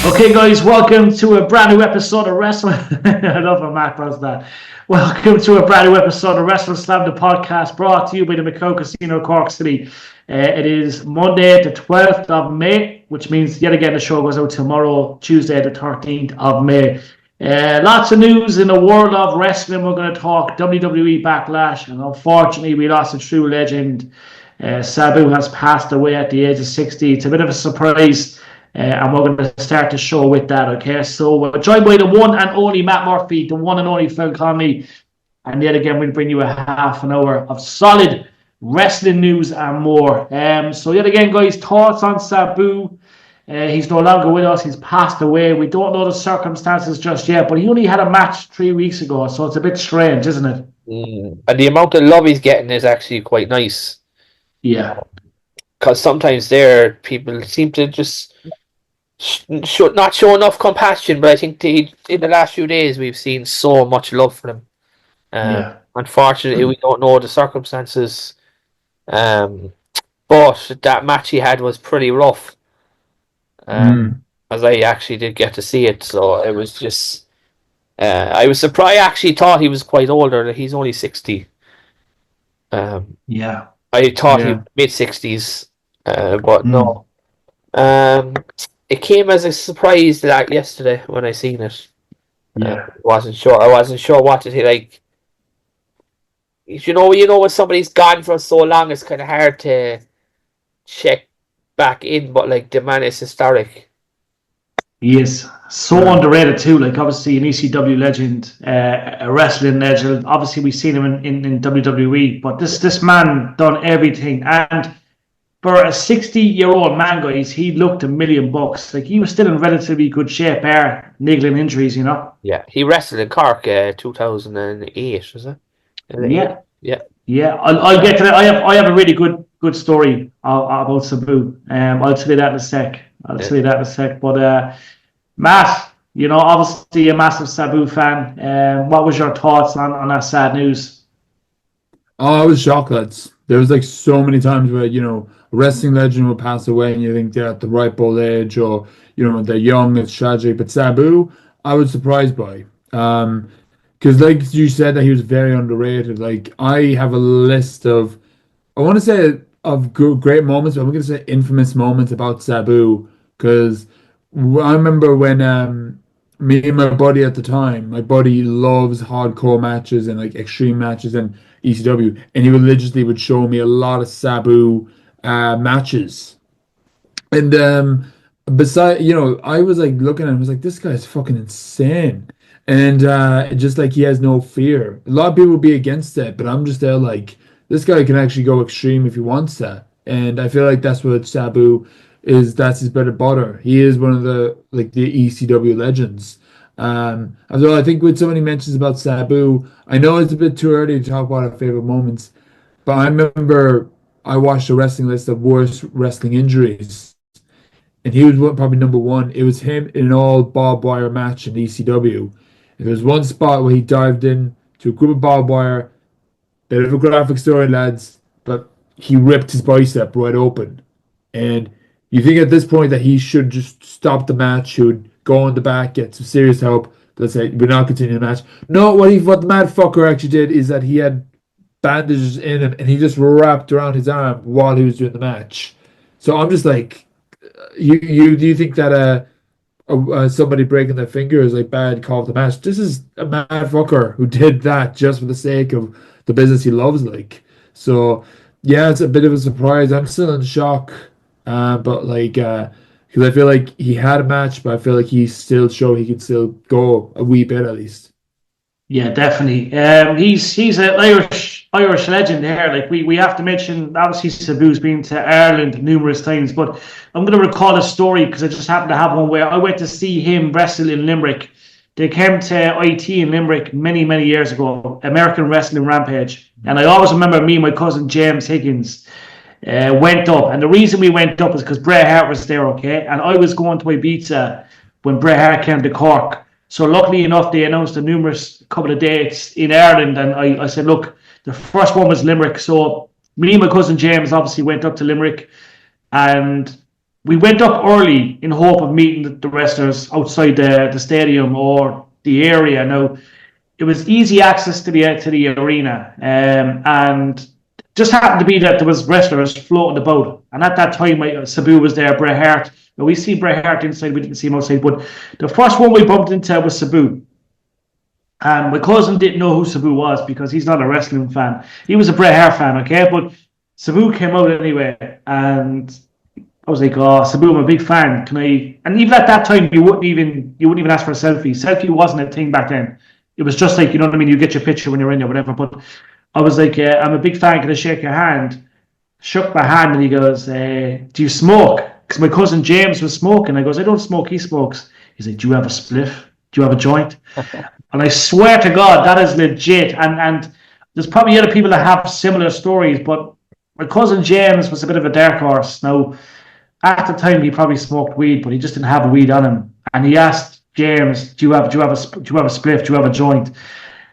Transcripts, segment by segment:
Okay, guys, welcome to a brand new episode of Wrestling. I love how Matt does that. Welcome to a brand new episode of WrestleSlam, the podcast brought to you by the Macau Casino, Cork City. It is Monday, the 12th of May, which means yet again the show goes out tomorrow, Tuesday, the 13th of May. Lots of news in the world of wrestling. We're going to talk WWE Backlash, and unfortunately, we lost a true legend. Sabu has passed away at the age of 60. It's a bit of a surprise. And we're going to start the show with that, okay? So we're joined by the one and only Matt Murphy, the one and only Phil Conley, and yet again we'll bring you a half an hour of solid wrestling news and more. So yet again, guys, thoughts on Sabu. He's no longer with us. He's passed away. We don't know the circumstances just yet, but he only had a match 3 weeks ago, so it's a bit strange, isn't it? And the amount of love he's getting is actually quite nice. Yeah. Because sometimes people seem to just not show enough compassion, but I think in the last few days we've seen so much love for him. Unfortunately, we don't know the circumstances. But that match he had was pretty rough. As I actually did get to see it, so it was just. I was surprised. I actually thought he was quite older. He's only 60. I thought he was mid-60s, but no. It came as a surprise that yesterday when I seen it. I wasn't sure what to think. Like, you know, when somebody's gone for so long, it's kind of hard to check back in. But like, the man is historic. He is so underrated too. Like, obviously an ECW legend, a wrestling legend. Obviously we've seen him in WWE, but this man done everything. And for a 60-year-old man, guys, he looked $1 million. Like, he was still in relatively good shape, niggling injuries, you know. Yeah, he wrestled in Cork, 2008, was it? Yeah. I'll get to that. I have a really good story about Sabu. I'll tell you that in a sec. But Matt, you know, obviously a massive Sabu fan. What was your thoughts on that sad news? Oh, I was shocked, lads. There was like so many times where, you know, a wrestling legend will pass away and you think they're at the ripe old age, or, you know, they're young, it's tragic. But Sabu, I was surprised by. Because like you said, that he was very underrated. Like, I have a list of, I want to say of great moments, but I'm going to say infamous moments about Sabu. Because I remember when me and my buddy at the time, my buddy loves hardcore matches and like extreme matches and ECW, and he religiously would show me a lot of Sabu matches. And beside, you know, I was like looking at him, I was like, this guy's fucking insane. And just like, he has no fear. A lot of people would be against it, but I'm just there like, this guy can actually go extreme if he wants that. And I feel like that's what Sabu is. That's his bread and butter. He is one of the ECW legends. Although I think with so many mentions about Sabu, I know it's a bit too early to talk about our favorite moments, but I remember I watched a wrestling list of worst wrestling injuries, and he was probably number one. It was him in an all barbed wire match in ECW. There was one spot where he dived in to a group of barbed wire. Bit of a graphic story, lads, but he ripped his bicep right open. And you think at this point that he should just stop the match, he would go in the back, get some serious help. Let's say we're not continuing the match. No, what the mad fucker actually did is that he had bandages in him and he just wrapped around his arm while he was doing the match. So I'm just like, do you think that somebody breaking their finger is like bad call of the match? This is a mad fucker who did that just for the sake of the business he loves. Like, so yeah, it's a bit of a surprise. I'm still in shock, but like, because I feel like he had a match, but I feel like he still showed he could still go a wee bit at least. Yeah, definitely. He's an Irish legend here. Like, we have to mention, obviously Sabu's been to Ireland numerous times, but I'm going to recall a story because I just happened to have one where I went to see him wrestle in Limerick. They came to IT in Limerick many years ago, American Wrestling Rampage, and I always remember me and my cousin James Higgins went up, and the reason we went up is because Bret Hart was there, okay, and I was going to Ibiza when Bret Hart came to Cork. So luckily enough, they announced a numerous couple of dates in Ireland, and I said, look, the first one was Limerick. So me and my cousin James obviously went up to Limerick, and we went up early in hope of meeting the wrestlers outside the stadium or the area. Now, it was easy access to the arena, and just happened to be that there was wrestlers floating about. And at that time, Sabu was there, Bret Hart. Now, we see Bret Hart inside, we didn't see him outside. But the first one we bumped into was Sabu. And my cousin didn't know who Sabu was because he's not a wrestling fan. He was a Bret Hart fan, okay? But Sabu came out anyway, and I was like, "Oh, Sabu, I'm a big fan. Can I?" And even at that time, you wouldn't even ask for a selfie. Selfie wasn't a thing back then. It was just like, you know what I mean? You get your picture when you're in there, whatever. But I was like, "I'm a big fan. Can I shake your hand?" Shook my hand, and he goes, "Do you smoke?" Because my cousin James was smoking. I goes, "I don't smoke. He smokes." He's like, "Do you have a spliff? Do you have a joint?" And I swear to God, that is legit. And there's probably other people that have similar stories, but my cousin James was a bit of a dark horse. Now, at the time, he probably smoked weed, but he just didn't have a weed on him. And he asked James, "Do you have a spliff? Do you have a joint?"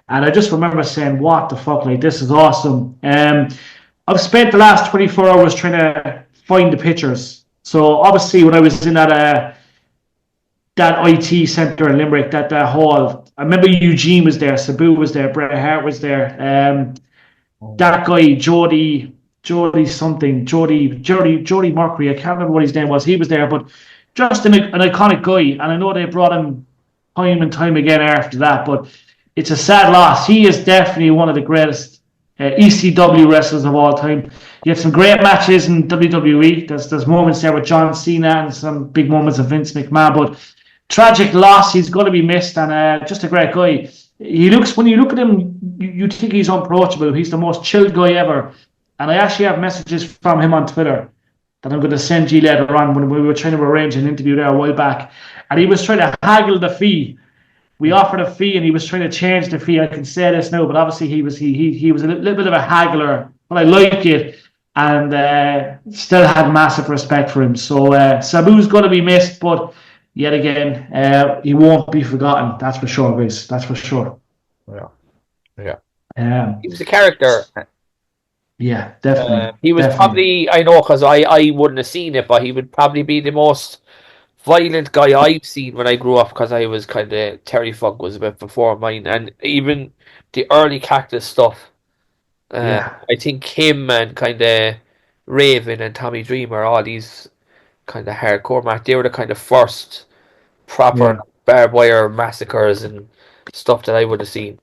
And I just remember saying, "What the fuck? Like, this is awesome." I've spent the last 24 hours trying to find the pictures. So obviously, when I was in that IT centre in Limerick, that hall, I remember Eugene was there, Sabu was there, Bret Hart was there. That guy, Jody Mercury, I can't remember what his name was. He was there, but just an iconic guy. And I know they brought him time and time again after that, but it's a sad loss. He is definitely one of the greatest ECW wrestlers of all time. You have some great matches in WWE. There's moments there with John Cena and some big moments of Vince McMahon, but tragic loss. He's going to be missed, and just a great guy. When you look at him, you think he's unapproachable. He's the most chilled guy ever. And I actually have messages from him on Twitter that I'm going to send you later on when we were trying to arrange an interview there a while back. And he was trying to haggle the fee. We offered a fee, and he was trying to change the fee. I can say this now, but obviously he was a little bit of a haggler. But I like it, and still had massive respect for him. So Sabu's going to be missed, but yet again, he won't be forgotten. That's for sure, guys. That's for sure. Yeah. He was a character. Yeah, definitely. He was probably, I know, because I wouldn't have seen it, but he would probably be the most violent guy I've seen when I grew up, because I was kind of, Terry Funk was a bit before mine, and even the early Cactus stuff. I think him and kind of Raven and Tommy Dreamer, all these kind of hardcore match, they were the kind of first proper barbed wire massacres and stuff that I would have seen.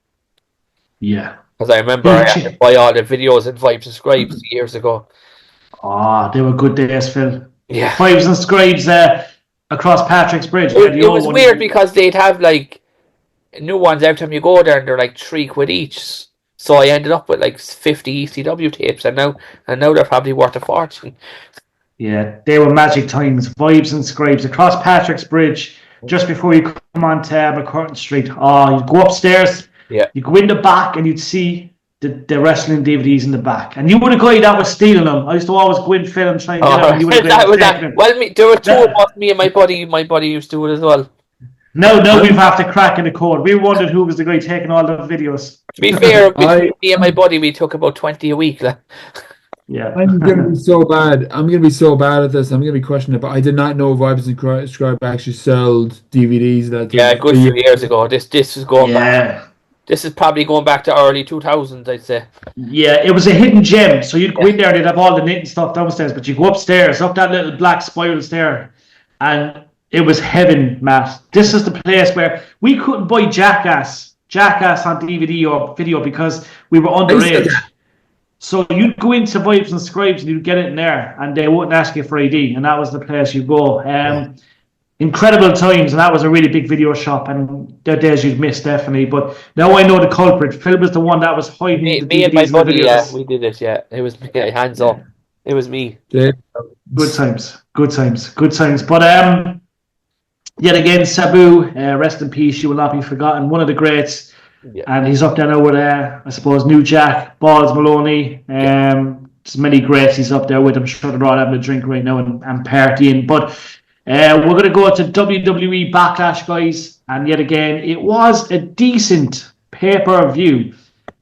Yeah. Because I remember I had to buy all the videos and Vibes and Scribes years ago. Oh, they were good days, Phil. Yeah. Vibes and Scribes across Patrick's Bridge. It was weird because they'd have like new ones every time you go there, and they're like £3 each. So I ended up with like 50 ECW tapes, and now they're probably worth a fortune. Yeah, they were magic times. Vibes and Scribes across Patrick's Bridge, just before you come on to McCurtain Street. Oh, you go upstairs. Yeah. You go in the back, and you'd see the wrestling DVDs in the back. And you were the guy that was stealing them. I used to always go in, film, and try and get them. You were the guy well, there were two of us, me and my buddy. My buddy used to do it as well. No, we've had to crack in the code. We wondered who was the guy taking all the videos. To be fair, me and my buddy, we took about 20 a week. Yeah. I'm gonna be so bad. I'm gonna be so bad at this. I'm gonna be questioning it, but I did not know Vibes and Scribe actually sold DVDs. A good few years ago. This is going back. This is probably going back to early 2000s, I'd say. Yeah, it was a hidden gem. So you'd go in there, they'd have all the knitting stuff downstairs, but you go upstairs, up that little black spiral stair, and it was heaven, Matt. This is the place where we couldn't buy Jackass on DVD or video because we were underage. So you'd go into Vibes and Scribes and you'd get it in there, and they wouldn't ask you for ID, and that was the place you go. Incredible times, and that was a really big video shop, and there are days you'd miss, definitely. But now I know the culprit. Phil was the one that was hiding the DVDs. Me and my buddy, we did it, it was me, hands up. It was me. Yeah. Good times. But yet again, Sabu, rest in peace, you will not be forgotten. One of the greats. Yeah. And he's up there now with, I suppose, New Jack, Balls Maloney. There's many greats he's up there with. I'm sure they're all having a drink right now and partying. But we're going to go to WWE Backlash, guys. And yet again, it was a decent pay-per-view.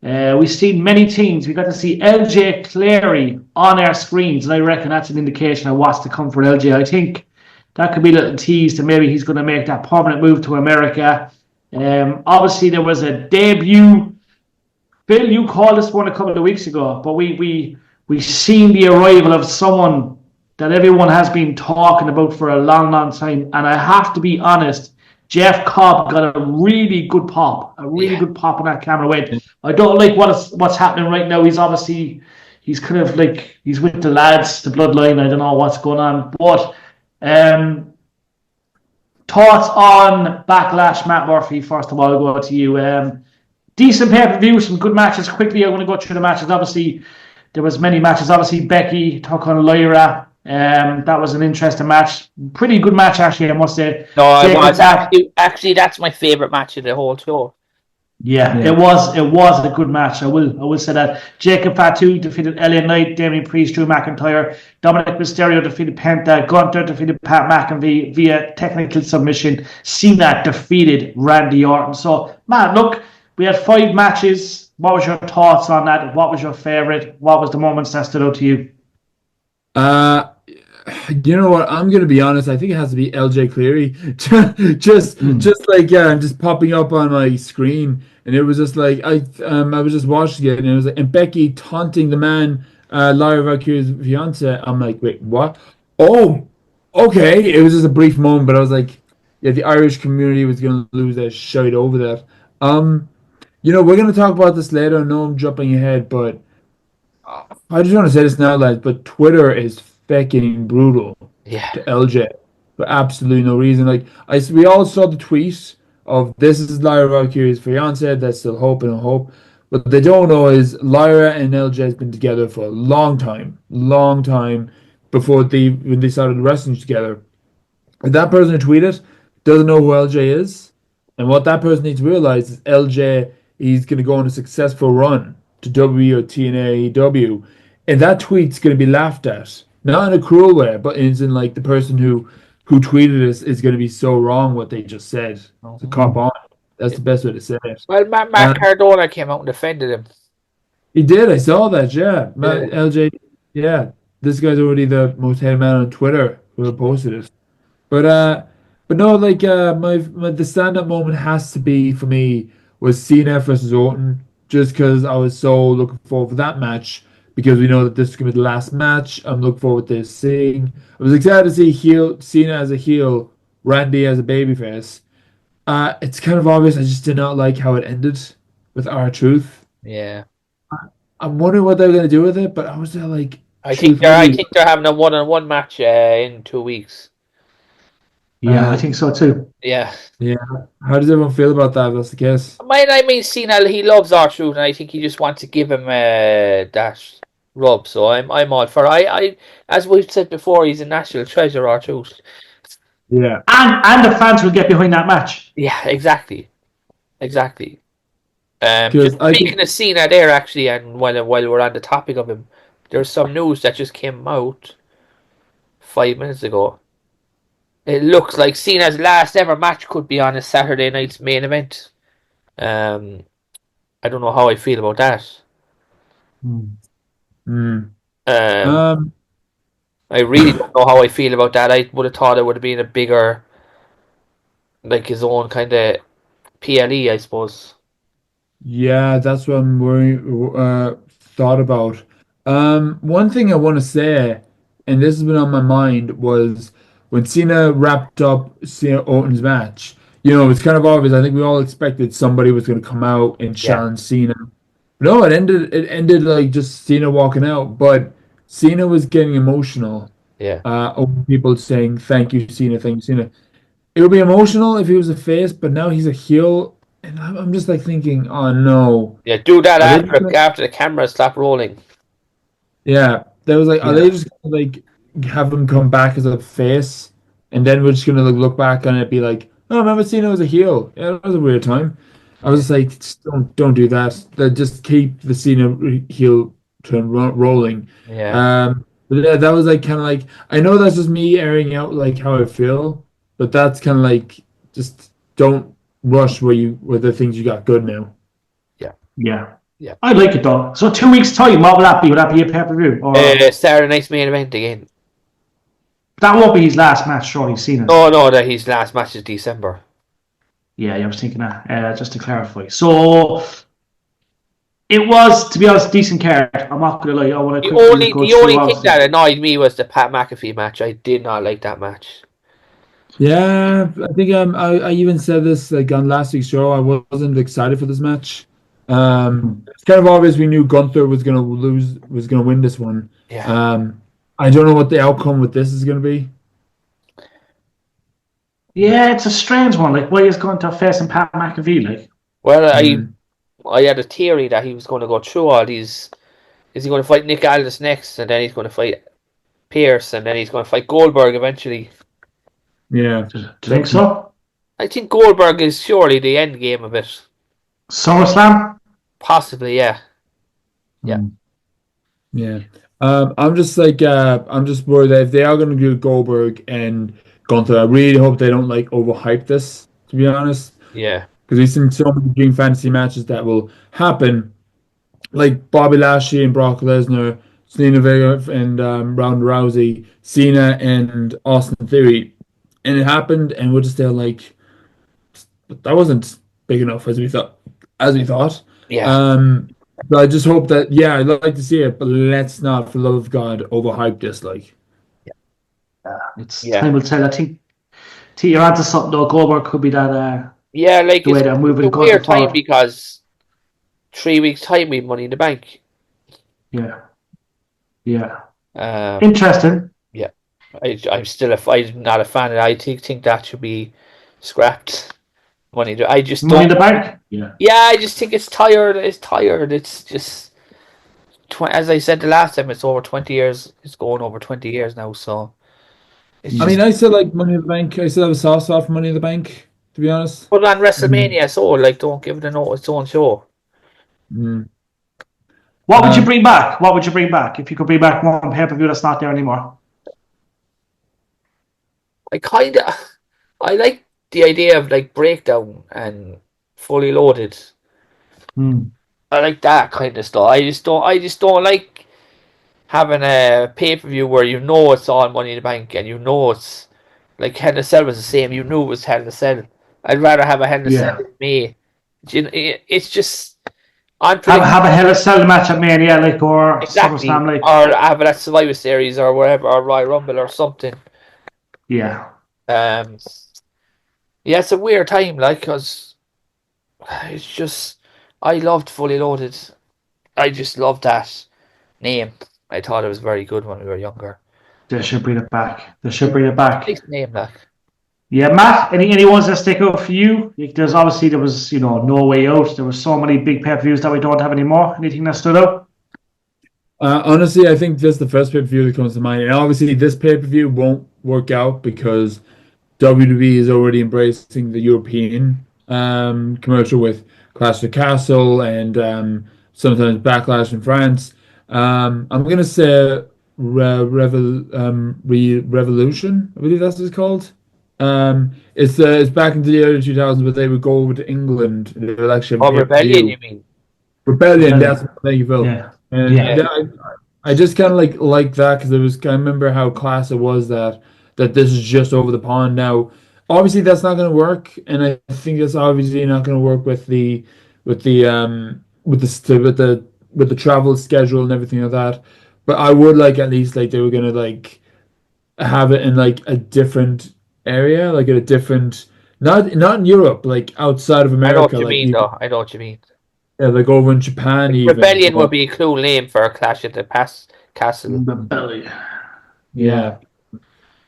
We've seen many teams. We got to see LJ CLeary on our screens, and I reckon that's an indication of what's to come for LJ. I think that could be a little tease to maybe he's going to make that permanent move to America. Obviously, there was a debut. Bill, you called this one a couple of weeks ago, but we seen the arrival of someone that everyone has been talking about for a long, long time. And I have to be honest, Jeff Cobb got a really good pop, good pop on that camera weight. I don't like what's happening right now. He's kind of like, he's with the lads, the bloodline. I don't know what's going on. But thoughts on Backlash, Matt Murphy, first of all, I'll go to you. Decent pay-per-view, some good matches. Quickly, I want to go through the matches. Obviously, there was many matches. Obviously, Becky took on Lyra. That was an interesting match. Pretty good match, actually, I must say. No, it was actually that's my favourite match of the whole tour. Yeah, it was a good match. I will say that. Jacob Fatu defeated LA Knight, Damien Priest, Drew McIntyre. Dominic Mysterio defeated Penta. Gunther defeated Pat McAfee via technical submission. Cena defeated Randy Orton. So, man, look, we had 5 matches. What was your thoughts on that? What was your favourite? What was the moments that stood out to you? You know what? I'm gonna be honest. I think it has to be LJ CLeary. just popping up on my screen, and it was just like I was just watching it, and it was like, and Becky taunting the man, Lyra Valkyrie's fiance. I'm like, wait, what? Oh, okay. It was just a brief moment, but I was like, yeah, the Irish community was gonna lose their shite over that. We're gonna talk about this later. I know I'm jumping ahead, but I just want to say this now, lads. But Twitter is fucking brutal to LJ for absolutely no reason. Like we all saw the tweet of this is Lyra Valkyrie's fiance. That's still hope and hope. What they don't know is Lyra and LJ has been together for a long time before when they started wrestling together. If that person who tweeted doesn't know who LJ is, and what that person needs to realize is LJ, he's going to go on a successful run to WWE or TNA, AEW, and that tweet's going to be laughed at. Not in a cruel way, but it's in like the person who tweeted this is going to be so wrong what they just said. To cop on. That's the best way to say it. Well, Matt Cardona came out and defended him. He did. I saw that. Yeah, LJ. Yeah, this guy's already the most hated man on Twitter who posted it. But no, like the stand-up moment has to be for me was Cena versus Orton, just because I was so looking forward for that match. Because we know that this is going to be the last match. I'm looking forward to seeing. I was excited to see Cena as a heel, Randy as a babyface. It's kind of obvious. I just did not like how it ended with R-Truth. Yeah. I'm wondering what they're going to do with it, but I was there like. I think they're having a one-on-one match in 2 weeks. Yeah, I think so too. Yeah. Yeah. How does everyone feel about that? If that's the case. I mean, Cena, he loves R-Truth, and I think he just wants to give him that rub. So I'm all for. I as we've said before, he's a national treasure, R-Truth. Yeah. And the fans will get behind that match. Yeah, exactly. Just speaking of Cena there, actually, and while we're on the topic of him, there's some news that just came out 5 minutes ago. It looks like Cena's last ever match could be on a Saturday night's main event. I don't know how I feel about that. I really don't know how I feel about that. I would have thought it would have been a bigger, like his own kind of PLE, I suppose. Yeah, that's what I'm thought about. One thing I want to say, and this has been on my mind, was when Cena wrapped up Cena Orton's match. It's kind of obvious. I think we all expected somebody was going to come out and challenge Cena. No, it ended like just Cena walking out, but Cena was getting emotional. Yeah. Over people saying thank you, Cena, thank you, Cena. It would be emotional if he was a face, but now he's a heel. And I'm just like thinking, oh no. Yeah, do that after the camera stopped rolling. Yeah, there was like, are they just gonna like have him come back as a face, and then we're just gonna look back on it and be like, oh, remember Cena was a heel? Yeah, that was a weird time. I was just like, don't do that. Just keep the Cena heel turn rolling. Yeah. But that was like kind of like, I know that's just me airing out like how I feel, but that's kind of like just don't rush where the things you got good now. Yeah. Yeah. I like it though. So 2 weeks time, what will that be? Will that be a pay-per-view? Or Saturday night's main event again. that won't be his last match, surely, Cena's. No, that his last match is December. Yeah, I was thinking that, just to clarify. So it was, to be honest, a decent card. I'm not going to lie. I want to quickly go The through, only thing obviously. that annoyed me was the Pat McAfee match. I did not like that match. Yeah, I think I even said this like on last week's show. I wasn't excited for this match. It's kind of obvious we knew Gunther was gonna win this one. Yeah. I don't know what the outcome with this is gonna be. Yeah, it's a strange one. Like, why is Gunther facing Pat McAfee? Like, Well, I had a theory that he was going to go through all these. Is he going to fight Nick Aldis next, and then he's going to fight Pierce, and then he's going to fight Goldberg eventually? Yeah. do you think so? I think Goldberg is surely the end game of it. SummerSlam? Possibly, yeah. Yeah. Yeah. I'm just I'm just worried that if they are going to do Goldberg and Gunther, I really hope they don't like overhype this. To be honest. Yeah. Because we've seen so many dream fantasy matches that will happen, like Bobby Lashley and Brock Lesnar, Selena Vega and Ronda Rousey, Cena and Austin Theory, and it happened, and we're just there like that wasn't big enough as we thought. Yeah. But I just hope that I'd like to see it, but let's not, for the love of God, overhype this. Like, Time will tell. I think you're onto something though. Goldberg could be that. Yeah, like the way they're moving it's a weird time forward. because 3 weeks time we have Money in the Bank. Yeah. Yeah. Interesting. Yeah, I'm not a fan of it. I think that should be scrapped. Money in the Bank. Yeah, I just think it's tired. It's tired. It's just as I said the last time. It's over 20 years. It's going over 20 years now. So I still like Money in the Bank. I still have a soft spot for Money in the Bank, to be honest. But on WrestleMania, so don't give it its own show. What would you bring back? What would you bring back if you could bring back one pay-per-view that's not there anymore? I like the idea of like Breakdown and Fully Loaded. I like that kind of stuff. I just don't like having a pay-per-view where it's all Money in the Bank and it's like Hell in a Cell was the same. You knew it was Hell in a Cell. I'd rather have a Hell in a Cell with me. It's just have a Hell in a Cell match at Mania, like, or exactly, SummerSlam, like, or have it at Survivor Series or wherever, or Royal Rumble or something. Yeah. It's a weird time, like, because it's just I loved Fully Loaded. I just loved that name. I thought it was very good when we were younger. They should bring it back. Nice name, like. Yeah, Matt, any ones that stick out for you? There was, No Way Out. There were so many big pay-per-views that we don't have anymore. Anything that stood out? Honestly, I think this is the first pay-per-view that comes to mind. And obviously, this pay-per-view won't work out because WWE is already embracing the European commercial with Clash of the Castle and sometimes Backlash in France. I'm going to say Revolution. I believe that's what it's called. It's back into the early 2000s, but they would go over to England. They would actually Rebellion, you mean? Rebellion. That's thank you, Phil. Yeah. And I just kind of like that because I remember how class it was that this is just over the pond now. Obviously, that's not going to work, and I think that's obviously not going to work with the travel schedule and everything like that. But I would like at least like they were going to like have it in like a different area, like at a different not in Europe, like outside of America. I know what you mean, though. I know what you mean. Yeah, like over in Japan. Even Rebellion would be a cool name for a Clash at the Castle. Rebellion. Yeah.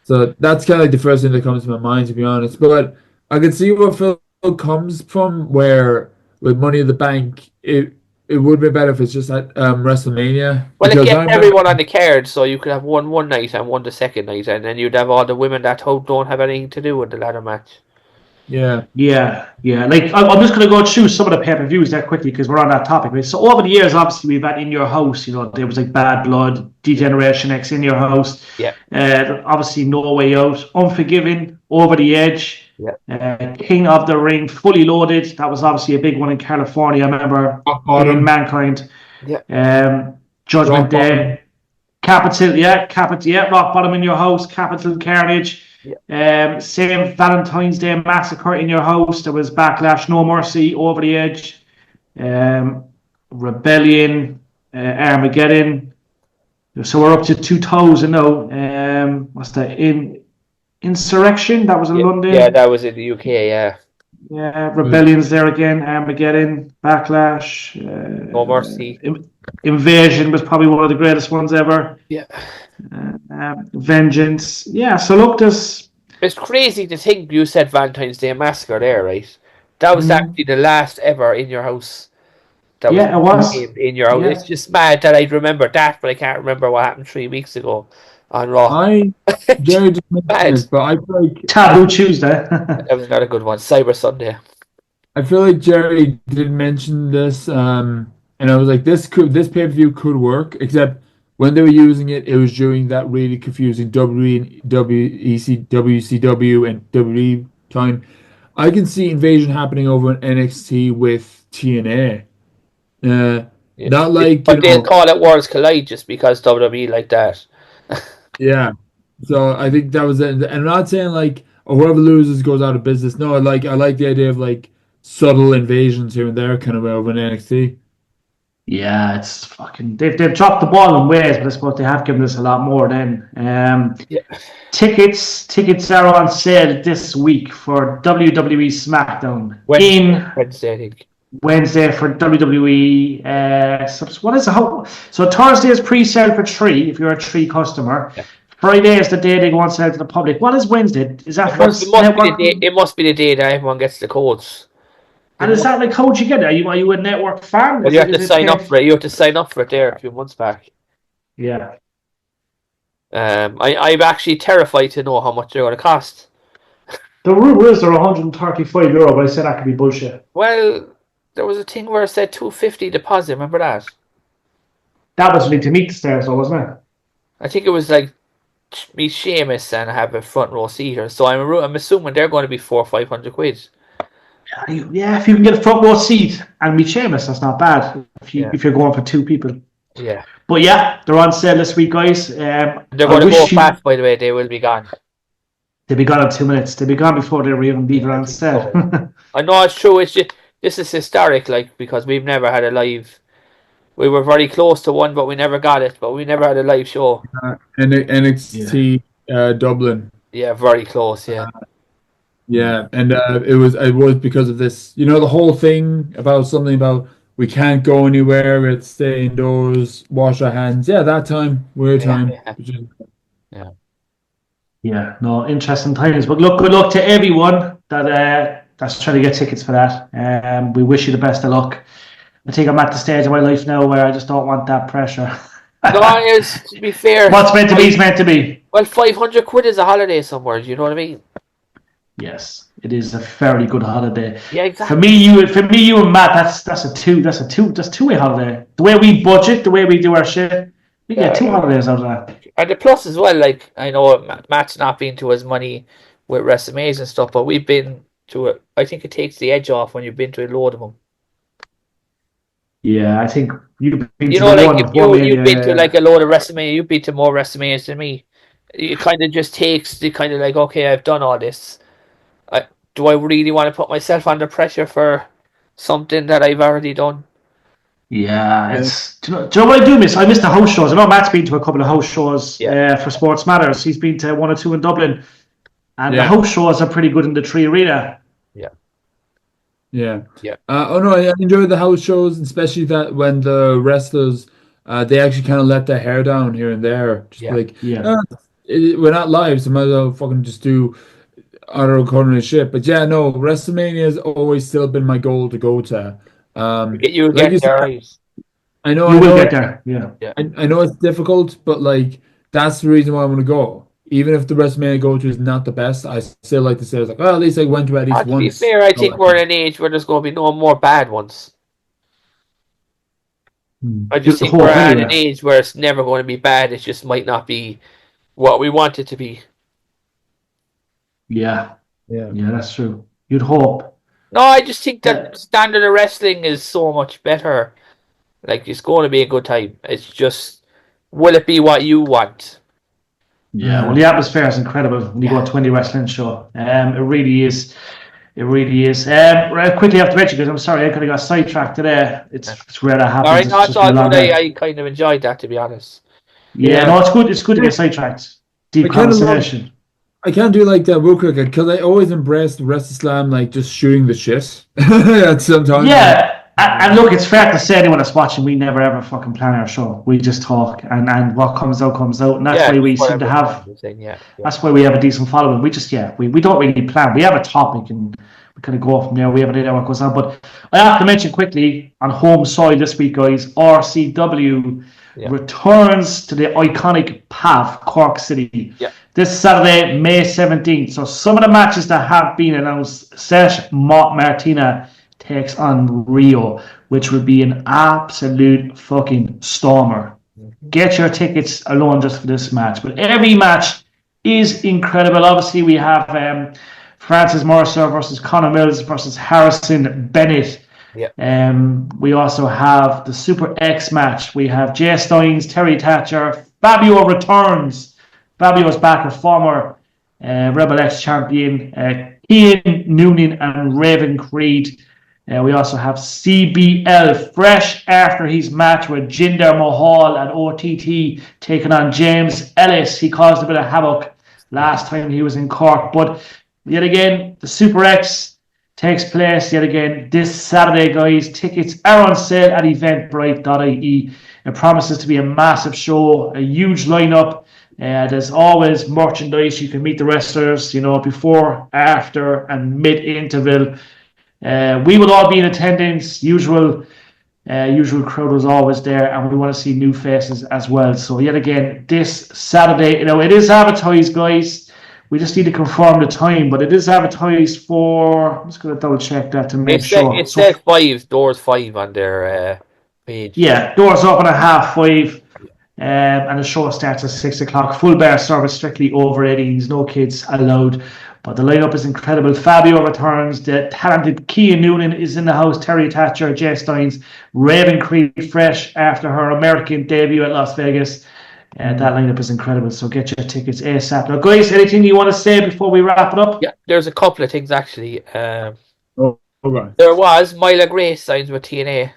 So that's kind of like the first thing that comes to my mind, to be honest. But I can see where Phil comes from, where with Money in the Bank, it would be better if it's just at WrestleMania. Well, it gets everyone on the card, so you could have one night and one the second night, and then you'd have all the women that don't have anything to do with the ladder match. Yeah. Like, I'm just going to go through some of the pay-per-views there quickly because we're on that topic. Right? So over the years, obviously, we've had In Your House. There was like Bad Blood, Degeneration X, In Your House. Yeah. Obviously, No Way Out, Unforgiven, Over the Edge. King of the Ring, Fully Loaded. That was obviously a big one in California. I remember in Mankind. Judgment Day. Capital, Rock Bottom in Your House, Capital Carnage. Same Valentine's Day Massacre in Your House. There was Backlash, No Mercy, Over the Edge, Rebellion, Armageddon. So we're up to 2000 now. What's that? Insurrection? That was in London. Yeah, that was in the UK, yeah. Yeah, Rebellion's there again, Armageddon, Backlash. No Mercy. Invasion was probably one of the greatest ones ever. Yeah. Vengeance. Yeah, so look, there's... It's crazy to think you said Valentine's Day Massacre there, right? That was actually the last ever In Your House. It was. In Your House. Yeah. It's just mad that I'd remember that, but I can't remember what happened 3 weeks ago on Raw. Jerry just mentioned this, but I feel like... Taboo Tuesday. That was not a good one. Cyber Sunday. I feel like Jerry did mention this, and I was like, this pay-per-view could work, except when they were using it, it was during that really confusing WCW and WWE time. I can see Invasion happening over in NXT with TNA. Not like... But they'll call it Worlds Collide just because WWE like that. Yeah. So I think that was it. And I'm not saying like, whoever loses goes out of business. No, I like the idea of like subtle invasions here and there kind of over in NXT. Yeah, it's fucking... They've dropped the ball in ways, but I suppose they have given us a lot more then. Tickets are on sale this week for WWE SmackDown. Wednesday, I think. Wednesday for WWE. What is it? So Thursday is pre-sale for 3 if you're a 3 customer. Yeah. Friday is the day they go on sale to the public. What is Wednesday? Is that it must be the day that everyone gets the codes. And is that like how would you get it? Are you a network fan? Well, you have to sign up for it. You have to sign up for it there a few months back. Yeah. I'm actually terrified to know how much they're going to cost. The rumor is they're €135, but I said that could be bullshit. Well, there was a thing where it said $250 deposit. Remember that? That was to meet the stairs, though, wasn't it? I think it was like meet Sheamus and have a front row seater. So I'm assuming they're going to be £400 or £500. Yeah, if you can get a front row seat and meet Sheamus, that's not bad. If you're going for 2 people. Yeah. But yeah, they're on sale this week, guys. They're going to go fast, by the way. They will be gone. They'll be gone in 2 minutes. They'll be gone before they were even being on sale. I know it's true. It's just this is historic, like because we've never had a live. We were very close to one, but we never got it. But we never had a live show. NXT Dublin. Yeah, very close. Yeah. Yeah, and it was because of this. You know, the whole thing about something about we can't go anywhere. It's stay indoors, wash our hands. Yeah, that time, weird time. Yeah, no, interesting times. But look, good luck to everyone that's trying to get tickets for that. We wish you the best of luck. I think I'm at the stage of my life now where I just don't want that pressure. No, to be fair, what's meant to be is meant to be. Well, £500 is a holiday somewhere. Do you know what I mean? Yes, it is a very good holiday. Yeah, exactly. For me, you and Matt, that's two-way holiday. The way we budget, the way we do our shit, we get 2 holidays out of that. And the plus as well, like I know Matt's not been to as many with WrestleMania and stuff, but we've been to it. I think it takes the edge off when you've been to a load of them. Yeah, I think you've been to you've been to like a load of WrestleMania. You've been to more WrestleManias than me. It kind of just takes the kind of like, okay, I've done all this. Do I really want to put myself under pressure for something that I've already done? Yeah, it's. Do you know what I do miss? I miss the house shows. I know Matt's been to a couple of house shows for Sports Matters. He's been to 1 or 2 in Dublin, and the house shows are pretty good in the Tree Arena. Yeah. I enjoyed the house shows, especially that when the wrestlers they actually kind of let their hair down here and there, we're not live, so might as well fucking just do auto recording shit. But yeah, no, WrestleMania has always still been my goal to go to. You like get there. I know you will get there. Yeah. I know it's difficult, but like that's the reason why I want to go. Even if the WrestleMania I go to is not the best, I still like to say it's like, well, at least I went to at least once. To be fair, I think we're in an age where there's going to be no more bad ones. I just think we're at an age where it's never going to be bad. It just might not be what we want it to be. Yeah. Yeah. Yeah, that's true. You'd hope. No, I just think Yeah. that standard of wrestling is so much better. Like, it's going to be a good time. It's just, will it be what you want? Yeah, well, the atmosphere is incredible when you go to any wrestling show. It really is. It really is. I quickly have to mention because I'm sorry I kind of got sidetracked today. It's rare that All right, happens. no, It's it's just been all a long good. day. I kind of enjoyed that, to be honest. Yeah, no, it's good. It's good to get sidetracked. Deep I kind of love. conversation. I can't do like that real quick because I always embrace the WrestleSlam like just shooting the shit. At sometimes. Yeah, and look, it's fair to say anyone that's watching, we never ever fucking plan our show. We just talk, and what comes out, and that's Yeah, why we just seem to whatever have. you're saying, yeah. That's why we have a decent following. We just we don't really plan. We have a topic and we kind of go from there. We have an idea what goes on. But I have to mention quickly on home soil this week, guys, RCW Yeah. returns to the iconic PAV, Cork City. Yeah. This Saturday, May 17th. So some of the matches that have been announced, Seth Martina takes on Rio, which would be an absolute fucking stormer. Get your tickets alone just for this match. But every match is incredible. Obviously, we have Francis Morrison versus Conor Mills versus Harrison Bennett. Yeah. We also have the Super X match. We have Jay Steins, Terry Thatcher. Fabio returns. Fabio's back, a former Rebel X champion. Ian Noonan and Raven Creed. We also have CBL fresh after his match with Jinder Mahal and OTT taking on James Ellis. He caused a bit of havoc last time he was in Cork. But yet again, the Super X takes place yet again this Saturday, guys. Tickets are on sale at eventbrite.ie. It promises to be a massive show, a huge lineup. There's always merchandise. You can meet the wrestlers, before, after, and mid-interval. We will all be in attendance. Usual crowd was always there, and we want to see new faces as well. So yet again, this Saturday, it is advertised, guys. We just need to confirm the time, but it is advertised for. I'm just going to double check that to make sure. It said doors 5 on their page. Yeah, doors open at 5:30. And the show starts at 6 o'clock. Full bar service, strictly over 18s, no kids allowed. But the lineup is incredible. Fabio returns. The talented Kia Noonan is in the house. Terry Thatcher, Jay Steins, Raven Creed, fresh after her American debut at Las Vegas. And that lineup is incredible. So get your tickets ASAP. Now, guys, anything you want to say before we wrap it up? Yeah, there's a couple of things actually. Okay. There was Myla Grace signs with TNA,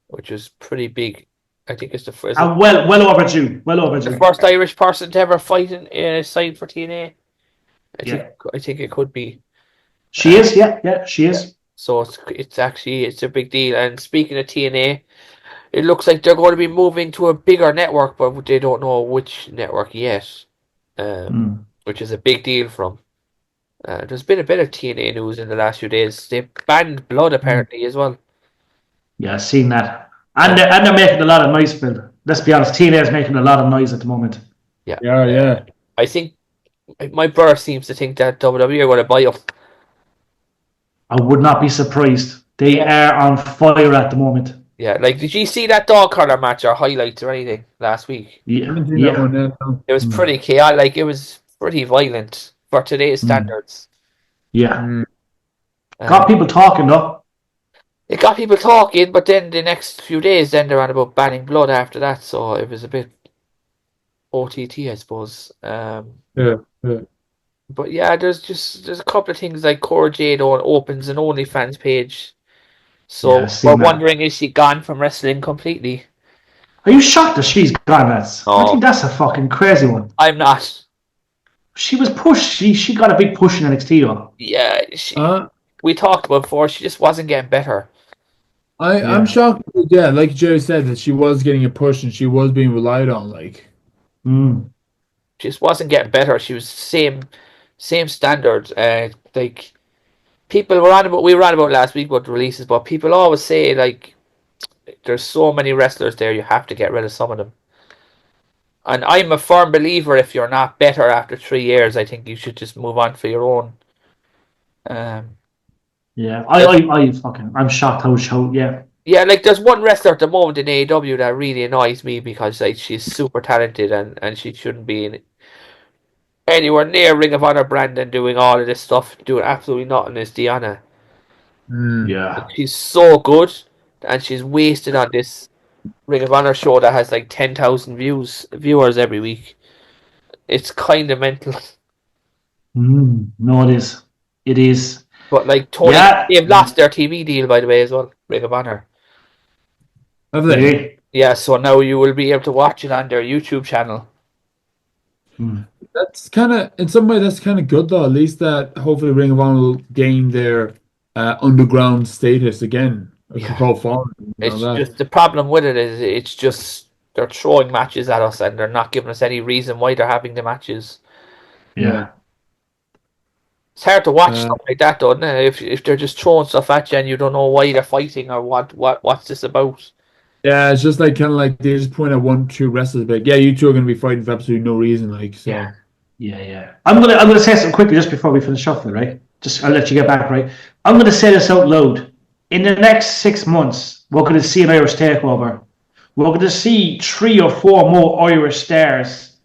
which was pretty big. I think it's the first. And well overdue. Well overdue. The first Irish person to ever fight in sign for TNA. I think it could be. She is, yeah, she is. Yeah. So it's a big deal. And speaking of TNA, it looks like they're going to be moving to a bigger network, but they don't know which network yet. Which is a big deal from. There's been a bit of TNA news in the last few days. They banned Blood apparently as well. Yeah, I've seen that. And they're making a lot of noise, Bill. Let's be honest, TNA is making a lot of noise at the moment. Yeah. I think my brother seems to think that WWE are going to buy them. I would not be surprised. They are on fire at the moment. Yeah, like, did you see that dog collar match or highlights or anything last week? Yeah. It was pretty chaotic. Like, it was pretty violent for today's standards. Yeah. Got people talking, though. It got people talking, but then the next few days, then they're on about banning Blood after that, so it was a bit OTT, I suppose. Yeah. But yeah, there's a couple of things like Cora Jade opens an OnlyFans page. So we're wondering, is she gone from wrestling completely? Are you shocked that she's gone, lads? I think that's a fucking crazy one. I'm not. She was pushed. She got a big push in NXT, though. Yeah, we talked about before. She just wasn't getting better. I'm shocked. Yeah, like Jerry said, that she was getting a push and she was being relied on. Like, just wasn't getting better. She was same standard. Like, people we were on about last week about the releases, but people always say, like, there's so many wrestlers there, you have to get rid of some of them. And I'm a firm believer, if you're not better after 3 years, I think you should just move on for your own. Yeah, I'm shocked how yeah. Yeah, like, there's one wrestler at the moment in AEW that really annoys me because, like, she's super talented and she shouldn't be anywhere near Ring of Honor brand and doing all of this stuff, doing absolutely nothing is Deanna. Yeah. She's so good, and she's wasted on this Ring of Honor show that has like 10,000 viewers every week. It's kind of mental. No, it is. It is. But like Tony, Yeah. they've lost their TV deal, by the way, as well. Ring of Honor. Have they? Really? Yeah, so now you will be able to watch it on their YouTube channel. That's kind of, in some way, that's kind of good though. At least that hopefully Ring of Honor will gain their underground status again. Yeah. Called following, It's just the problem with it is it's just they're throwing matches at us and they're not giving us any reason why they're having the matches. Yeah. It's hard to watch stuff like that, though, isn't it? If they're just throwing stuff at you and you don't know why they're fighting or what's this about. Yeah, it's just like kind of like they just point at 1-2 wrestlers, but yeah, you two are going to be fighting for absolutely no reason, like so. Yeah. I'm gonna say something quickly just before we finish shuffling, right? I'll let you get back, right? I'm gonna say this out loud. In the next 6 months, we're gonna see an Irish takeover. We're gonna see 3 or 4 more Irish stars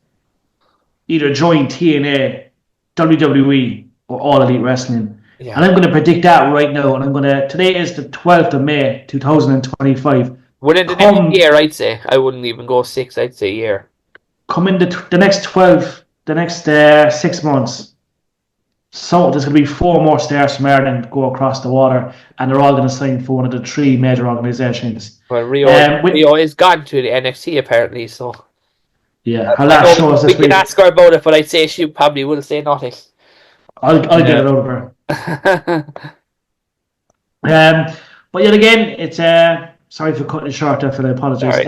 either join TNA, WWE, or All Elite Wrestling. Yeah. And I'm gonna predict that right now. And today is the 12th of May, 2025. Within the next year, I'd say. I wouldn't even go 6, I'd say year. Come in the next 6 months. So there's going to be 4 more stars from Ireland go across the water, and they're all going to sign for one of the 3 major organisations. Well, Rio is gone to the NXT apparently, so yeah, her last show was this week. We can ask her about it, but I'd say she probably will say nothing. I'll get it out of her. But yet again, it's sorry for cutting it short there, Phil. I apologise.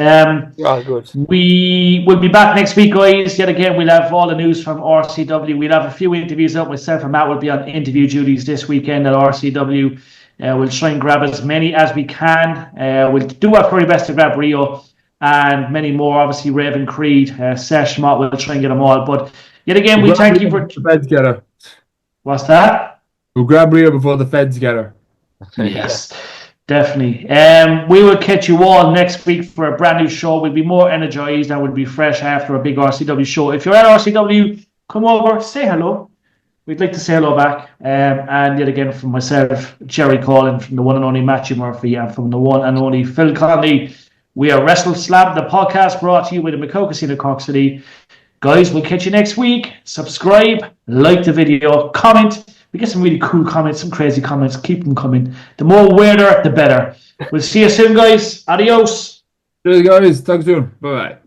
You're all good. We will be back next week, guys. Yet again, we'll have all the news from RCW. We'll have a few interviews out. Myself and Matt will be on interview duties this weekend at RCW. We'll try and grab as many as we can. We'll do our very best to grab Rio and many more. Obviously, Raven Creed, Sesh Mott. We'll try and get them all. But yet again, we thank you for. The feds get her. What's that? We'll grab Rio before the feds get her. Yes. Definitely. We will catch you all next week for a brand new show. We'll be more energized and we'll be fresh after a big RCW show. If you're at RCW, come over, say hello. We'd like to say hello back. And yet again, from myself, Jerry Collin, from the one and only Matthew Murphy, and from the one and only Phil Conley, we are WrestleSlam, the podcast brought to you by the Macau Casino, Cork City. Guys, we'll catch you next week. Subscribe, like the video, comment. We get some really cool comments, some crazy comments. Keep them coming. The more weirder, the better. We'll see you soon, guys. Adios. Cheers, guys. Talk soon. Bye-bye.